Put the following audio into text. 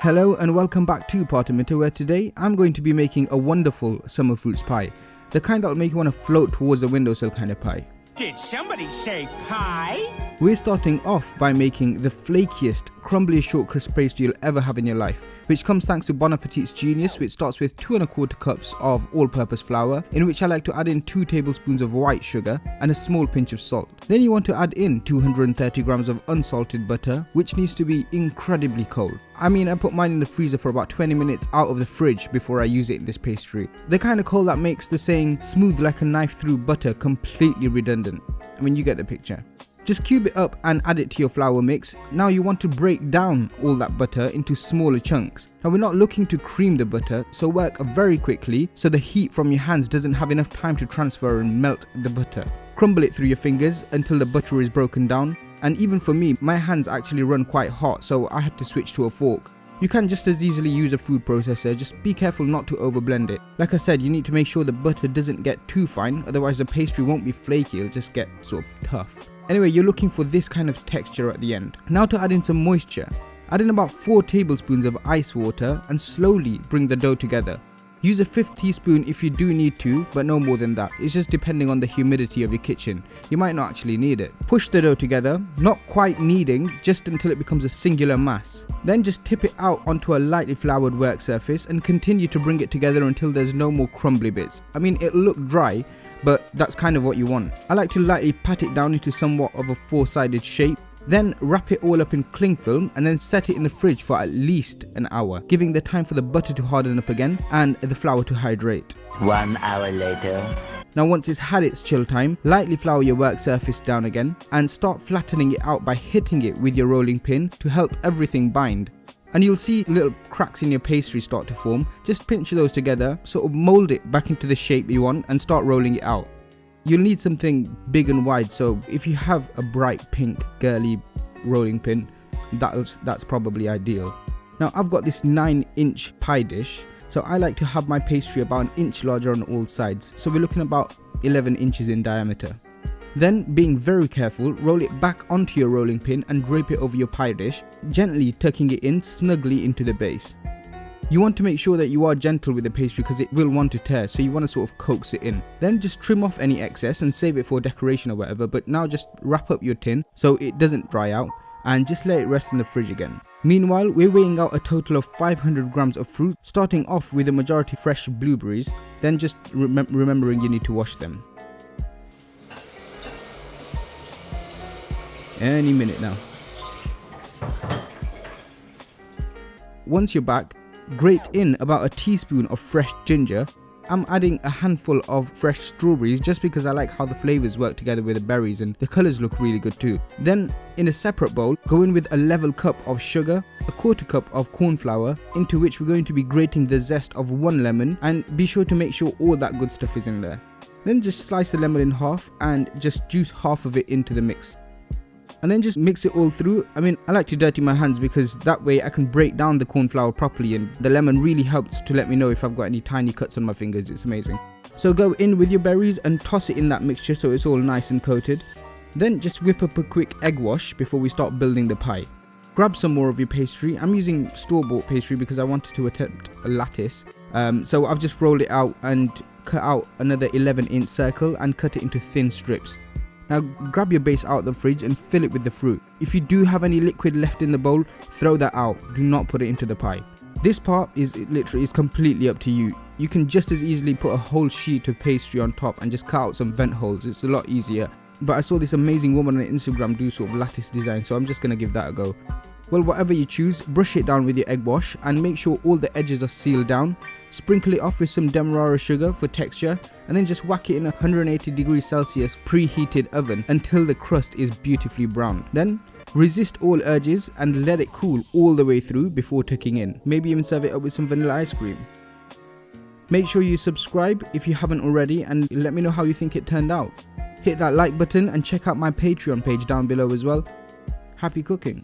Hello and welcome back to PTMTR, where today I'm going to be making a wonderful summer fruits pie. The kind that will make you want to float towards the windowsill kind of pie. Did somebody say pie? We're starting off by making the flakiest, crumbliest short crisp pastry you'll ever have in your life, which comes thanks to Bon Appetit's genius, which starts with 2 1/4 cups of all-purpose flour, in which I like to add in 2 tablespoons of white sugar and a small pinch of salt. Then you want to add in 230 grams of unsalted butter, which needs to be incredibly cold. I put mine in the freezer for about 20 minutes out of the fridge before I use it in this pastry. The kind of cold that makes the saying smooth like a knife through butter completely redundant. You get the picture. Just cube it up and add it to your flour mix. Now you want to break down all that butter into smaller chunks. Now we're not looking to cream the butter, so work very quickly so the heat from your hands doesn't have enough time to transfer and melt the butter. Crumble it through your fingers until the butter is broken down. And even for me, my hands actually run quite hot, so I had to switch to a fork. You can just as easily use a food processor, just be careful not to overblend it. Like I said, you need to make sure the butter doesn't get too fine, otherwise the pastry won't be flaky, it'll just get sort of tough. Anyway, you're looking for this kind of texture at the end. Now to add in some moisture. Add in about 4 tablespoons of ice water and slowly bring the dough together. Use a 1/5 teaspoon if you do need to, but no more than that. It's just depending on the humidity of your kitchen. You might not actually need it. Push the dough together, not quite kneading, just until it becomes a singular mass. Then just tip it out onto a lightly floured work surface and continue to bring it together until there's no more crumbly bits. It'll look dry, but that's kind of what you want. I like to lightly pat it down into somewhat of a 4-sided shape. Then wrap it all up in cling film and then set it in the fridge for at least an hour, giving the time for the butter to harden up again and the flour to hydrate. 1 hour later. Now once it's had its chill time, lightly flour your work surface down again and start flattening it out by hitting it with your rolling pin to help everything bind. And you'll see little cracks in your pastry start to form. Just pinch those together, sort of mold it back into the shape you want and start rolling it out. You'll need something big and wide, so if you have a bright pink girly rolling pin, that's probably ideal. Now I've got this 9-inch pie dish, so I like to have my pastry about 1 inch larger on all sides, so we're looking about 11 inches in diameter. Then, being very careful, roll it back onto your rolling pin and drape it over your pie dish, gently tucking it in snugly into the base. You want to make sure that you are gentle with the pastry because it will want to tear, so you want to sort of coax it in. Then just trim off any excess and save it for decoration or whatever, but now just wrap up your tin so it doesn't dry out and just let it rest in the fridge again. Meanwhile, we're weighing out a total of 500 grams of fruit, starting off with the majority fresh blueberries, then just remembering you need to wash them. Any minute now. Once you're back, grate in about a teaspoon of fresh ginger. I'm adding a handful of fresh strawberries just because I like how the flavors work together with the berries and the colors look really good too. Then in a separate bowl, go in with a level cup of sugar, a 1/4 cup of corn flour, into which we're going to be grating the zest of 1 lemon, and be sure to make sure all that good stuff is in there. Then just slice the lemon in half and just juice half of it into the mix. And then just mix it all through. I like to dirty my hands because that way I can break down the corn flour properly, and the lemon really helps to let me know if I've got any tiny cuts on my fingers. It's amazing. So go in with your berries and toss it in that mixture so it's all nice and coated. Then just whip up a quick egg wash before we start building the pie. Grab some more of your pastry. I'm using store-bought pastry because I wanted to attempt a lattice. So I've just rolled it out and cut out another 11-inch circle and cut it into thin strips. Now grab your base out of the fridge and fill it with the fruit. If you do have any liquid left in the bowl, throw that out. Do not put it into the pie. This part is completely up to you. You can just as easily put a whole sheet of pastry on top and just cut out some vent holes. It's a lot easier. But I saw this amazing woman on Instagram do sort of lattice design, so I'm just going to give that a go. Well, whatever you choose, brush it down with your egg wash and make sure all the edges are sealed down. Sprinkle it off with some demerara sugar for texture, and then just whack it in a 180 degrees Celsius preheated oven until the crust is beautifully browned. Then resist all urges and let it cool all the way through before tucking in. Maybe even serve it up with some vanilla ice cream. Make sure you subscribe if you haven't already and let me know how you think it turned out. Hit that like button and check out my Patreon page down below as well. Happy cooking!